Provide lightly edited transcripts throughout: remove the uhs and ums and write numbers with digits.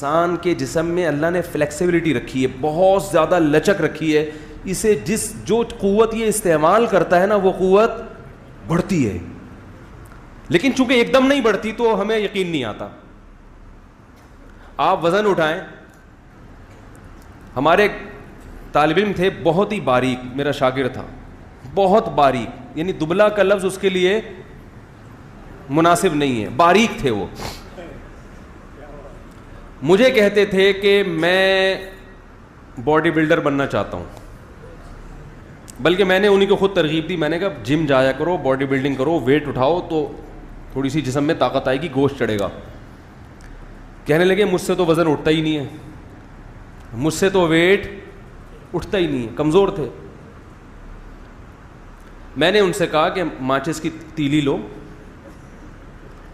انسان کے جسم میں اللہ نے فلیکسیبلٹی رکھی ہے, بہت زیادہ لچک رکھی ہے, اسے جو قوت یہ استعمال کرتا ہے نا وہ قوت بڑھتی ہے, لیکن چونکہ ایک دم نہیں بڑھتی تو ہمیں یقین نہیں آتا. آپ وزن اٹھائیں, ہمارے طالب علم تھے بہت ہی باریک, میرا شاگرد تھا بہت باریک, یعنی دبلا کا لفظ اس کے لیے مناسب نہیں ہے, باریک تھے وہ. مجھے کہتے تھے کہ میں باڈی بلڈر بننا چاہتا ہوں, بلکہ میں نے انہیں کو خود ترغیب دی, میں نے کہا جم جایا کرو, باڈی بلڈنگ کرو, ویٹ اٹھاؤ تو تھوڑی سی جسم میں طاقت آئے گی, گوشت چڑھے گا. کہنے لگے مجھ سے تو وزن اٹھتا ہی نہیں ہے, مجھ سے تو ویٹ اٹھتا ہی نہیں ہے, کمزور تھے. میں نے ان سے کہا کہ ماچس کی تیلی لو.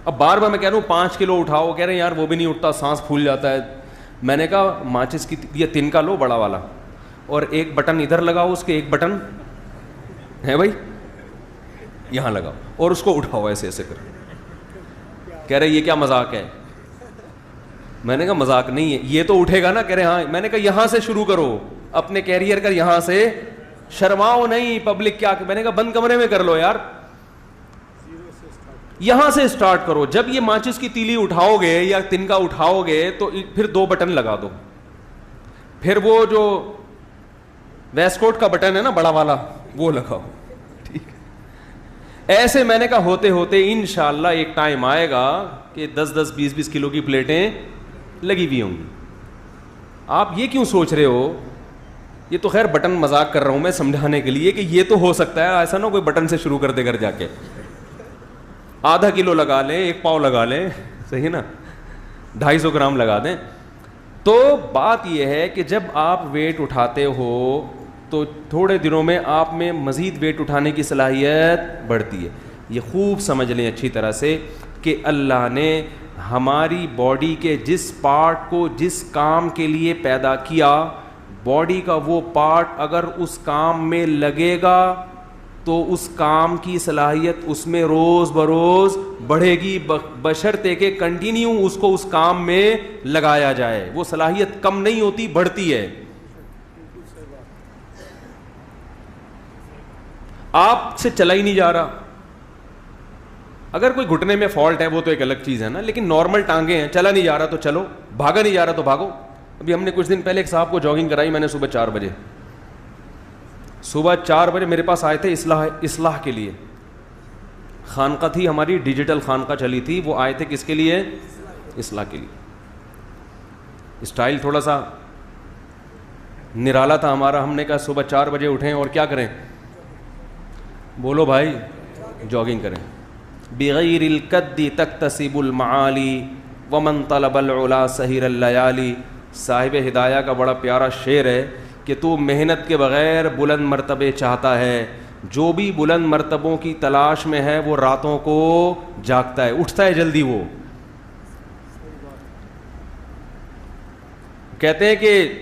اب بار بار میں کہہ رہا ہوں 5 کلو اٹھاؤ, کہہ رہے ہیں یار وہ بھی نہیں اٹھتا, سانس پھول جاتا ہے. میں نے کہا ماچس کی یہ تنکا لو بڑا والا, اور ایک بٹن ادھر لگاؤ, اس کے ایک بٹن ہے بھائی یہاں لگاؤ, اور اس کو اٹھاؤ ایسے ایسے کر. کہہ رہے یہ کیا مذاق ہے؟ میں نے کہا مذاق نہیں ہے, یہ تو اٹھے گا نا. کہہ رہے ہاں. میں نے کہا یہاں سے شروع کرو, اپنے کیریئر کا یہاں سے, شرماؤ نہیں. پبلک کیا, میں نے کہا بند کمرے میں کر لو یار, یہاں سے اسٹارٹ کرو. جب یہ ماچس کی تیلی اٹھاؤ گے یا تنکا اٹھاؤ گے تو پھر 2 بٹن لگا دو, پھر وہ جو ویسٹ کوٹ کا بٹن ہے نا بڑا والا وہ لگاؤ, ٹھیک ہے. ایسے میں نے کہا ہوتے ہوتے انشاءاللہ ایک ٹائم آئے گا کہ 10-10 20-20 کلو کی پلیٹیں لگی ہوئی ہوں گی. آپ یہ کیوں سوچ رہے ہو, یہ تو خیر بٹن مذاق کر رہا ہوں میں سمجھانے کے لیے کہ یہ تو ہو سکتا ہے, ایسا نہ کوئی بٹن سے شروع کر دے گھر جا کے, آدھا کلو لگا لیں, 1 پاؤ لگا لیں, صحیح نا, 250 گرام لگا دیں. تو بات یہ ہے کہ جب آپ ویٹ اٹھاتے ہو تو تھوڑے دنوں میں آپ میں مزید ویٹ اٹھانے کی صلاحیت بڑھتی ہے. یہ خوب سمجھ لیں اچھی طرح سے کہ اللہ نے ہماری باڈی کے جس پارٹ کو جس کام کے لیے پیدا کیا, باڈی کا وہ پارٹ اگر اس کام میں لگے گا تو اس کام کی صلاحیت اس میں روز بروز بڑھے گی, بشرطے کہ کنٹینیو اس کو اس کام میں لگایا جائے. وہ صلاحیت کم نہیں ہوتی, بڑھتی ہے. آپ سے چلا ہی نہیں جا رہا, اگر کوئی گھٹنے میں فالٹ ہے وہ تو ایک الگ چیز ہے نا, لیکن نارمل ٹانگیں ہیں, چلا نہیں جا رہا تو چلو, بھاگا نہیں جا رہا تو بھاگو. ابھی ہم نے کچھ دن پہلے ایک صاحب کو جاگنگ کرائی, میں نے صبح 4 بجے, صبح 4 بجے میرے پاس آئے تھے اصلاح کے لیے. خانقاہ تھی ہماری, ڈیجیٹل خانقاہ چلی تھی, وہ آئے تھے کس کے لیے؟ اصلاح کے لیے. اسٹائل تھوڑا سا نرالا تھا ہمارا. ہم نے کہا صبح 4 بجے اٹھیں اور کیا کریں؟ بولو بھائی جاگنگ کریں. بغیر القد تکتسب المعالی ومن طلب العلا سہر اللیالی. صاحب ہدایہ کا بڑا پیارا شعر ہے کہ تو محنت کے بغیر بلند مرتبے چاہتا ہے, جو بھی بلند مرتبوں کی تلاش میں ہے وہ راتوں کو جاگتا ہے, اٹھتا ہے جلدی. وہ کہتے ہیں کہ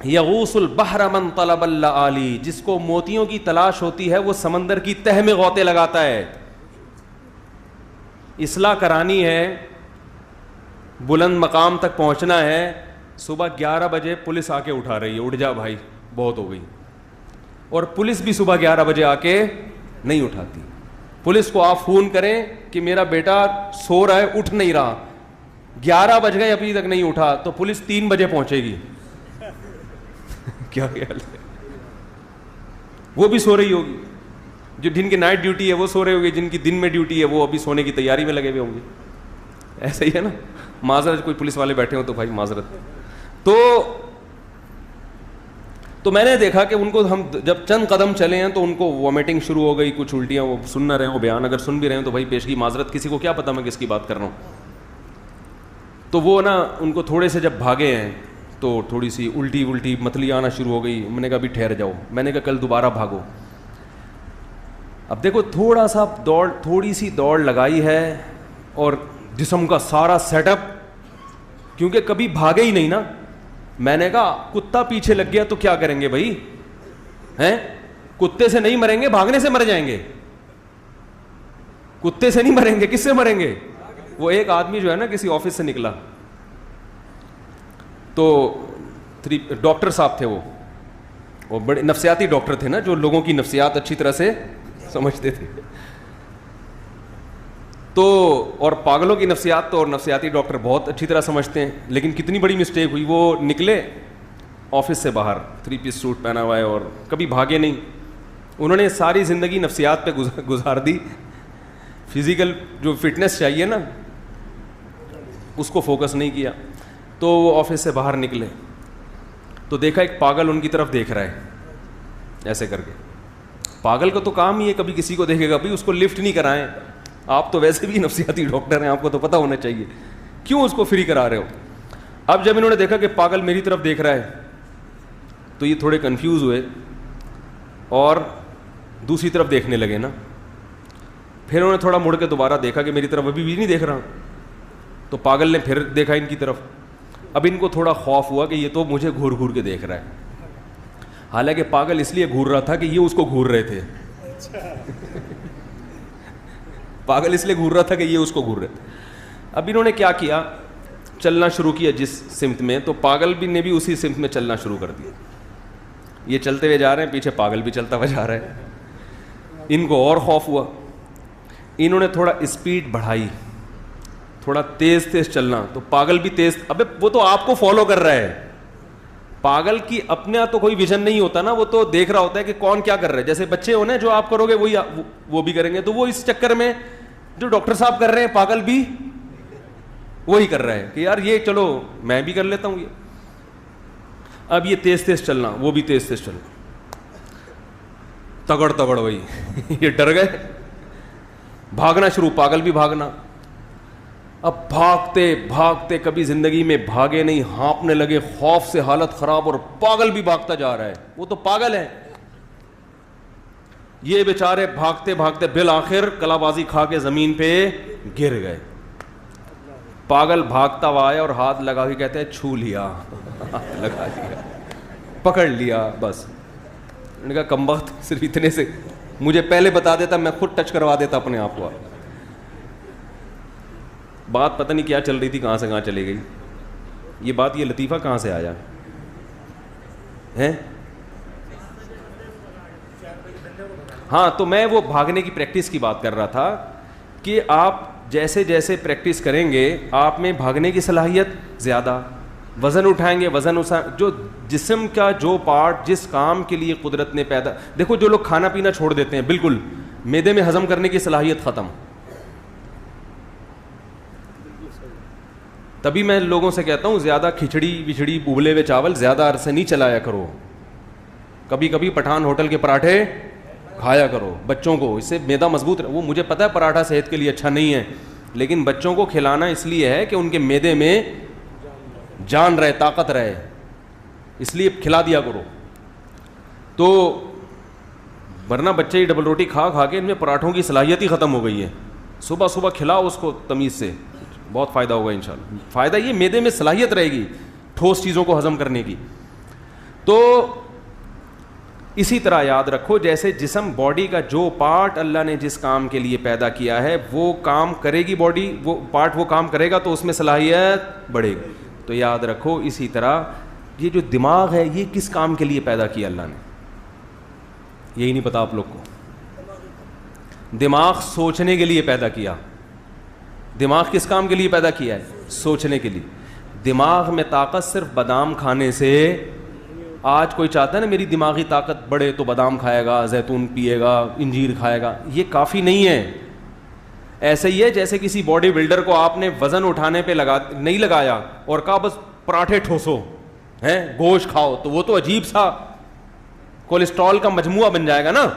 یغوص البحر من طلب اللآلی, جس کو موتیوں کی تلاش ہوتی ہے وہ سمندر کی تہ میں غوطے لگاتا ہے. اصلاح کرانی ہے, بلند مقام تک پہنچنا ہے, صبح 11 بجے پولیس آ کے اٹھا رہی ہے, اٹھ جا بھائی بہت ہو گئی. اور پولیس بھی صبح 11 بجے آ کے نہیں اٹھاتی. پولیس کو آپ فون کریں کہ میرا بیٹا سو رہا ہے, اٹھ نہیں رہا, 11 بج گئے ابھی تک نہیں اٹھا, تو پولیس 3 بجے پہنچے گی. کیا خیال ہے؟ وہ بھی سو رہی ہوگی, جو جن کی نائٹ ڈیوٹی ہے وہ سو رہے ہوگے, جن کی دن میں ڈیوٹی ہے وہ ابھی سونے کی تیاری میں لگے ہوئے ہوں گے. ایسا ہی ہے نا, معذرت کوئی پولیس والے بیٹھے ہوں تو بھائی معذرت. تو میں نے دیکھا کہ ان کو ہم جب چند قدم چلے ہیں تو ان کو وومیٹنگ شروع ہو گئی, کچھ الٹیاں, وہ سن نہ رہے ہوں بیان, اگر سن بھی رہے ہیں تو بھائی پیشگی معذرت, کسی کو کیا پتا میں کس کی بات کر رہا ہوں. تو وہ نا ان کو تھوڑے سے جب بھاگے ہیں تو تھوڑی سی الٹی متلی آنا شروع ہو گئی. میں نے کہا ابھی ٹھہر جاؤ, میں نے کہا کل دوبارہ بھاگو. اب دیکھو تھوڑی سی دوڑ لگائی ہے اور جسم کا سارا سیٹ اپ, کیونکہ کبھی بھاگے ہی نہیں نا. میں نے کہا کتا پیچھے لگ گیا تو کیا کریں گے بھائی, ہیں کتے سے نہیں مریں گے, بھاگنے سے مر جائیں گے. کتے سے نہیں مریں گے, کس سے مریں گے؟ وہ ایک آدمی جو ہے نا کسی آفس سے نکلا, تو ڈاکٹر صاحب تھے وہ بڑے نفسیاتی ڈاکٹر تھے نا, جو لوگوں کی نفسیات اچھی طرح سے سمجھتے تھے. تو اور پاگلوں کی نفسیات تو اور نفسیاتی ڈاکٹر بہت اچھی طرح سمجھتے ہیں. لیکن کتنی بڑی مسٹیک ہوئی, وہ نکلے آفس سے باہر 3 پیس سوٹ پہنا ہوا ہے اور کبھی بھاگے نہیں. انہوں نے ساری زندگی نفسیات پہ گزار دی, فزیکل جو فٹنس چاہیے نا اس کو فوکس نہیں کیا. تو وہ آفس سے باہر نکلے تو دیکھا ایک پاگل ان کی طرف دیکھ رہا ہے ایسے کر کے. پاگل کا تو کام ہی ہے کبھی کسی کو دیکھے گا بھائی اس کو لفٹ نہیں کرائیں. آپ تو ویسے بھی نفسیاتی ڈاکٹر ہیں, آپ کو تو پتہ ہونا چاہیے کیوں اس کو فری کرا رہے ہو. اب جب انہوں نے دیکھا کہ پاگل میری طرف دیکھ رہا ہے تو یہ تھوڑے کنفیوز ہوئے اور دوسری طرف دیکھنے لگے نا. پھر انہوں نے تھوڑا مڑ کے دوبارہ دیکھا کہ میری طرف ابھی بھی نہیں دیکھ رہا. تو پاگل نے پھر دیکھا ان کی طرف. اب ان کو تھوڑا خوف ہوا کہ یہ تو مجھے گھور گھور کے دیکھ رہا ہے. حالانکہ پاگل اس لیے گھور رہا تھا کہ یہ اس کو گھور رہے تھے. پاگل اس لیے گھور رہا تھا کہ یہ اس کو گھور رہے تھے. اب انہوں نے کیا کیا, چلنا شروع کیا جس سمت میں, تو پاگل بھی نے بھی اسی سمت میں چلنا شروع کر دیا. یہ چلتے ہوئے جا رہے ہیں, پیچھے پاگل بھی چلتا ہوا جا رہا ہے. ان کو اور خوف ہوا, انہوں نے تھوڑا اسپیڈ بڑھائی, تھوڑا تیز تیز چلنا. تو پاگل بھی تیز, ابے وہ تو آپ کو فالو کر رہا ہے. پاگل کی اپنے تو کوئی ویژن نہیں ہوتا نا, وہ تو دیکھ رہا ہوتا ہے کہ کون کیا کر رہا ہے. جیسے بچے ہو نا, جو آپ کرو گے وہی وہ بھی کریں گے. تو وہ اس چکر میں جو ڈاکٹر صاحب کر رہے ہیں پاگل بھی وہی کر رہا ہے کہ یار یہ چلو میں بھی کر لیتا ہوں یہ. اب یہ تیز تیز چلنا, وہ بھی تیز تیز چلنا, تگڑ تگڑ وہی. یہ ڈر گئے, بھاگنا شروع, پاگل بھی بھاگنا. اب بھاگتے بھاگتے کبھی زندگی میں بھاگے نہیں, ہانپنے لگے خوف سے, حالت خراب, اور پاگل بھی بھاگتا جا رہا ہے. وہ تو پاگل ہے. یہ بیچارے بھاگتے بھاگتے بالآخر کلا بازی کھا کے زمین پہ گر گئے. پاگل بھاگتا ہوا آیا اور ہاتھ لگا کے کہتے ہیں چھو لیا, لگا لیا, پکڑ لیا. بس میں نے کہا کمبخت, صرف اتنے سے مجھے پہلے بتا دیتا, میں خود ٹچ کروا دیتا اپنے آپ کو. بات پتہ نہیں کیا چل رہی تھی, کہاں سے کہاں چلی گئی یہ بات. یہ لطیفہ کہاں سے آیا ہے؟ ہاں, تو میں وہ بھاگنے کی پریکٹس کی بات کر رہا تھا کہ آپ جیسے جیسے پریکٹس کریں گے آپ میں بھاگنے کی صلاحیت زیادہ, وزن اٹھائیں گے, جو جسم کا جو پارٹ جس کام کے لیے قدرت نے پیدا. دیکھو جو لوگ کھانا پینا چھوڑ دیتے ہیں, بالکل معدے میں ہضم کرنے کی صلاحیت ختم. تبھی میں لوگوں سے کہتا ہوں زیادہ کھچڑی وچڑی ابلے ہوئے چاول زیادہ عرصے نہیں چلایا کرو. کبھی کبھی پٹھان ہوٹل کے پراٹھے کھایا کرو بچوں کو, اس سے معدہ مضبوط رہے. وہ مجھے پتہ ہے پراٹھا صحت کے لیے اچھا نہیں ہے, لیکن بچوں کو کھلانا اس لیے ہے کہ ان کے معدے میں جان رہے, طاقت رہے, اس لیے کھلا دیا کرو. تو ورنہ بچے ہی ڈبل روٹی کھا کھا کے ان میں پراٹھوں کی صلاحیت ہی ختم ہو گئی ہے. صبح صبح کھلاؤ اس کو تمیز سے, بہت فائدہ ہوگا انشاءاللہ. فائدہ یہ معدے میں صلاحیت رہے گی ٹھوس چیزوں کو ہضم کرنے کی. تو اسی طرح یاد رکھو جیسے جسم باڈی کا جو پارٹ اللہ نے جس کام کے لیے پیدا کیا ہے وہ کام کرے گی, باڈی وہ پارٹ وہ کام کرے گا تو اس میں صلاحیت بڑھے گی. تو یاد رکھو اسی طرح یہ جو دماغ ہے یہ کس کام کے لیے پیدا کیا اللہ نے, یہی نہیں پتا آپ لوگ کو. دماغ سوچنے کے لیے پیدا کیا. دماغ کس کام کے لیے پیدا کیا ہے؟ سوچنے کے لیے. دماغ میں طاقت صرف بادام کھانے سے. آج کوئی چاہتا ہے نا میری دماغی طاقت بڑھے تو بادام کھائے گا, زیتون پیے گا, انجیر کھائے گا. یہ کافی نہیں ہے. ایسے ہی ہے جیسے کسی باڈی بلڈر کو آپ نے وزن اٹھانے پہ نہیں لگایا اور کہا بس پراٹھے ٹھوسو ہیں, گوشت کھاؤ, تو وہ تو عجیب سا کولیسٹرول کا مجموعہ بن جائے گا نا.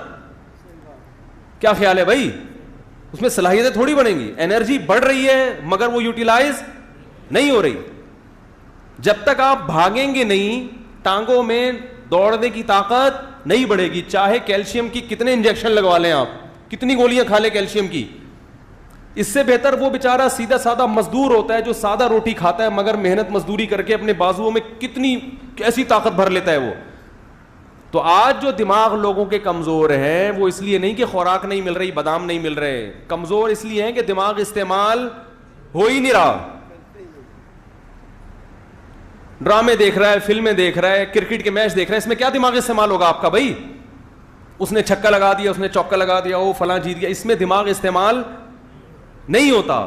کیا خیال ہے بھائی؟ اس میں صلاحیتیں تھوڑی بنیں گی. انرجی بڑھ رہی ہے مگر وہ یوٹیلائز نہیں ہو رہی. جب تک آپ بھاگیں گے نہیں, ٹانگوں میں دوڑنے کی طاقت نہیں بڑھے گی. چاہے کیلشیم کی کتنے انجیکشن لگوا لیں آپ, کتنی گولیاں کھا لیں کیلشیم کی, اس سے بہتر وہ بیچارہ سیدھا سادہ مزدور ہوتا ہے جو سادہ روٹی کھاتا ہے مگر محنت مزدوری کر کے اپنے بازوؤں میں کیسی طاقت بھر لیتا ہے وہ. تو آج جو دماغ لوگوں کے کمزور ہیں وہ اس لیے نہیں کہ خوراک نہیں مل رہی, بادام نہیں مل رہے, کمزور اس لیے ہیں کہ دماغ استعمال ہو ہی نہیں رہا. ڈرامے دیکھ رہا ہے, فلمیں دیکھ رہا ہے, کرکٹ کے میچ دیکھ رہا ہے, اس میں کیا دماغ استعمال ہوگا آپ کا بھائی؟ اس نے چھکا لگا دیا, اس نے چوکا لگا دیا, وہ فلاں جیت گیا, اس میں دماغ استعمال نہیں ہوتا.